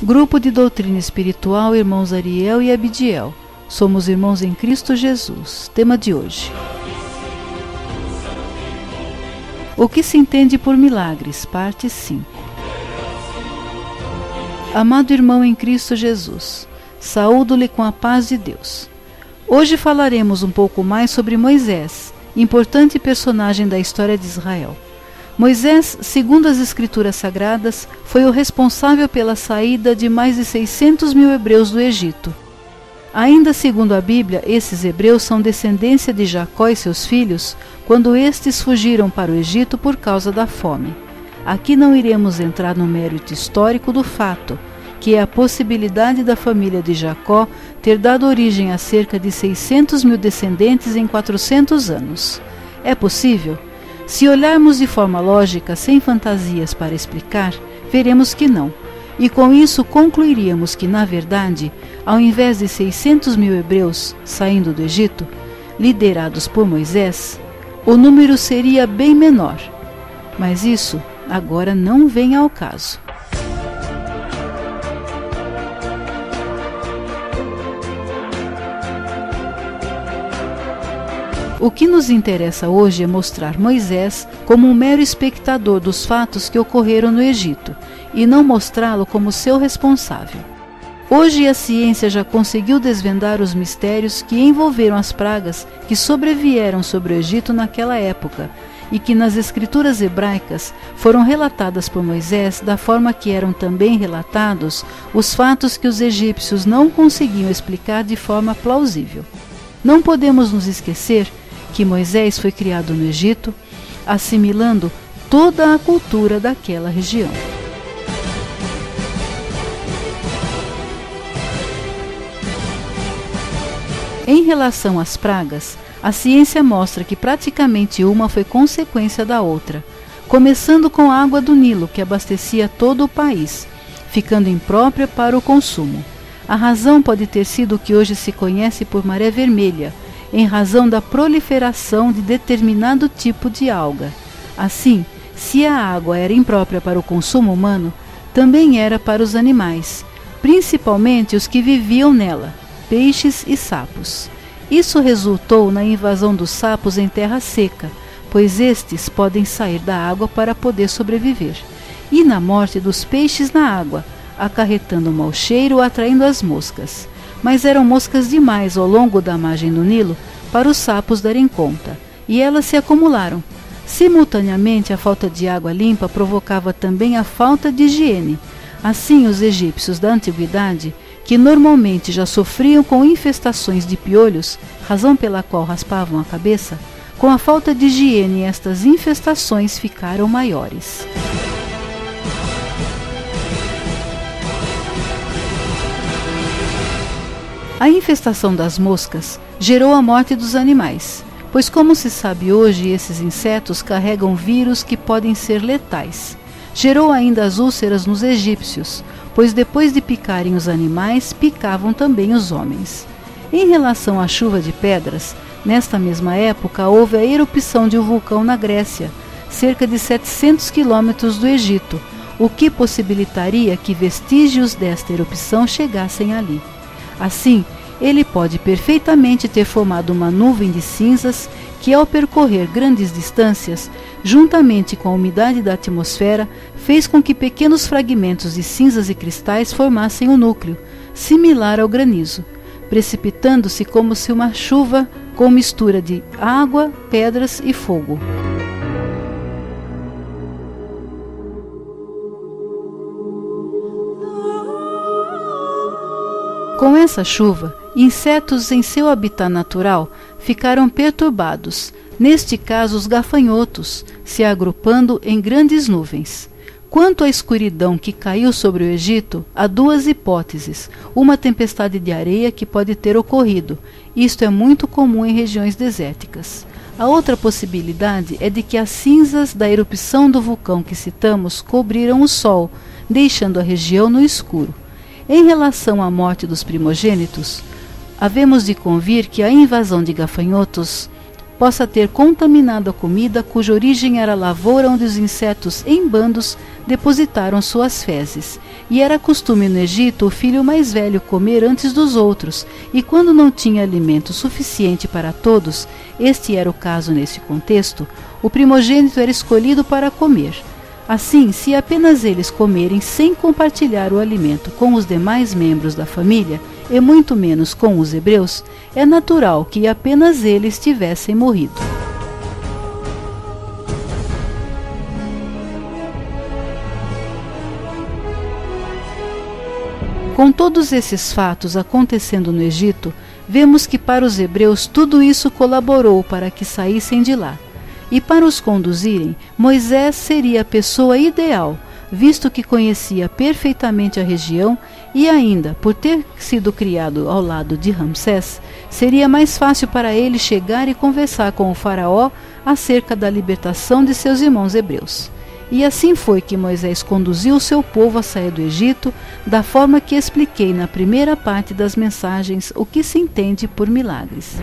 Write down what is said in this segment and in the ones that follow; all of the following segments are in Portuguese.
Grupo de Doutrina Espiritual Irmãos Ariel e Abidiel. Somos irmãos em Cristo Jesus. Tema de hoje: O que se entende por milagres, parte 5. Amado irmão em Cristo Jesus, saúdo-lhe com a paz de Deus. Hoje falaremos um pouco mais sobre Moisés, importante personagem da história de Israel. Moisés, segundo as Escrituras Sagradas, foi o responsável pela saída de mais de 600 mil hebreus do Egito. Ainda segundo a Bíblia, esses hebreus são descendência de Jacó e seus filhos, quando estes fugiram para o Egito por causa da fome. Aqui não iremos entrar no mérito histórico do fato, que é a possibilidade da família de Jacó ter dado origem a cerca de 600 mil descendentes em 400 anos. É possível? Se olharmos de forma lógica, sem fantasias para explicar, veremos que não. E com isso concluiríamos que, na verdade, ao invés de 600 mil hebreus saindo do Egito, liderados por Moisés, o número seria bem menor. Mas isso agora não vem ao caso. O que nos interessa hoje é mostrar Moisés como um mero espectador dos fatos que ocorreram no Egito, e não mostrá-lo como seu responsável. Hoje a ciência já conseguiu desvendar os mistérios que envolveram as pragas que sobrevieram sobre o Egito naquela época, e que nas escrituras hebraicas foram relatadas por Moisés da forma que eram também relatados os fatos que os egípcios não conseguiam explicar de forma plausível. Não podemos nos esquecer que Moisés foi criado no Egito, assimilando toda a cultura daquela região. Em relação às pragas, a ciência mostra que praticamente uma foi consequência da outra, começando com a água do Nilo, que abastecia todo o país, ficando imprópria para o consumo. A razão pode ter sido o que hoje se conhece por maré vermelha, em razão da proliferação de determinado tipo de alga. Assim, se a água era imprópria para o consumo humano, também era para os animais, principalmente os que viviam nela, peixes e sapos. Isso resultou na invasão dos sapos em terra seca, pois estes podem sair da água para poder sobreviver, e na morte dos peixes na água, acarretando mau cheiro ou atraindo as moscas. Mas eram moscas demais ao longo da margem do Nilo para os sapos darem conta, e elas se acumularam. Simultaneamente, a falta de água limpa provocava também a falta de higiene. Assim, os egípcios da antiguidade, que normalmente já sofriam com infestações de piolhos, razão pela qual raspavam a cabeça, com a falta de higiene estas infestações ficaram maiores. A infestação das moscas gerou a morte dos animais, pois, como se sabe hoje, esses insetos carregam vírus que podem ser letais. Gerou ainda as úlceras nos egípcios, pois depois de picarem os animais, picavam também os homens. Em relação à chuva de pedras, nesta mesma época houve a erupção de um vulcão na Grécia, cerca de 700 quilômetros do Egito, o que possibilitaria que vestígios desta erupção chegassem ali. Assim, ele pode perfeitamente ter formado uma nuvem de cinzas que, ao percorrer grandes distâncias, juntamente com a umidade da atmosfera, fez com que pequenos fragmentos de cinzas e cristais formassem um núcleo, similar ao granizo, precipitando-se como se uma chuva com mistura de água, pedras e fogo. Com essa chuva, insetos em seu habitat natural ficaram perturbados, neste caso os gafanhotos, se agrupando em grandes nuvens. Quanto à escuridão que caiu sobre o Egito, há duas hipóteses: uma tempestade de areia que pode ter ocorrido, isto é muito comum em regiões desérticas. A outra possibilidade é de que as cinzas da erupção do vulcão que citamos cobriram o sol, deixando a região no escuro. Em relação à morte dos primogênitos, havemos de convir que a invasão de gafanhotos possa ter contaminado a comida cuja origem era a lavoura onde os insetos em bandos depositaram suas fezes. E era costume no Egito o filho mais velho comer antes dos outros, e quando não tinha alimento suficiente para todos, este era o caso nesse contexto, o primogênito era escolhido para comer. Assim, se apenas eles comerem sem compartilhar o alimento com os demais membros da família, e muito menos com os hebreus, é natural que apenas eles tivessem morrido. Com todos esses fatos acontecendo no Egito, vemos que para os hebreus tudo isso colaborou para que saíssem de lá. E para os conduzirem, Moisés seria a pessoa ideal, visto que conhecia perfeitamente a região e ainda, por ter sido criado ao lado de Ramsés, seria mais fácil para ele chegar e conversar com o faraó acerca da libertação de seus irmãos hebreus. E assim foi que Moisés conduziu o seu povo a sair do Egito, da forma que expliquei na primeira parte das mensagens o que se entende por milagres.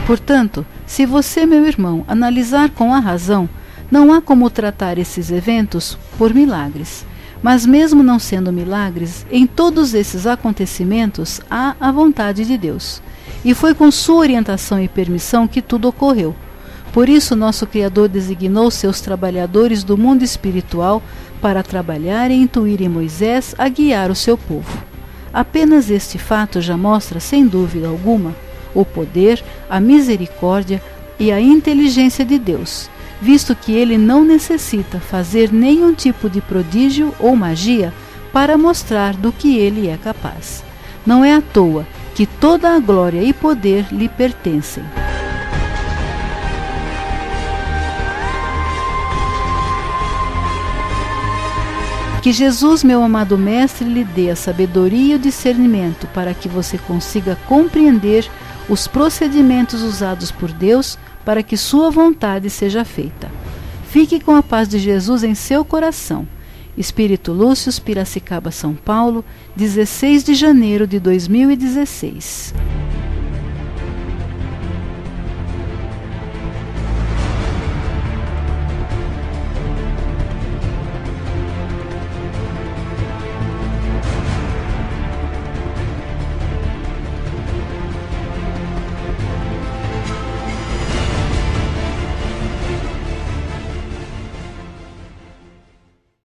Portanto, se você, meu irmão, analisar com a razão, não há como tratar esses eventos por milagres. Mas mesmo não sendo milagres, em todos esses acontecimentos há a vontade de Deus. E foi com sua orientação e permissão que tudo ocorreu. Por isso, nosso Criador designou seus trabalhadores do mundo espiritual para trabalhar e intuir em Moisés a guiar o seu povo. Apenas este fato já mostra, sem dúvida alguma, o poder, a misericórdia e a inteligência de Deus, visto que ele não necessita fazer nenhum tipo de prodígio ou magia para mostrar do que ele é capaz. Não é à toa que toda a glória e poder lhe pertencem. Que Jesus, meu amado Mestre, lhe dê a sabedoria e o discernimento para que você consiga compreender os procedimentos usados por Deus para que sua vontade seja feita. Fique com a paz de Jesus em seu coração. Espírito Lúcio, Piracicaba, São Paulo, 16 de janeiro de 2016.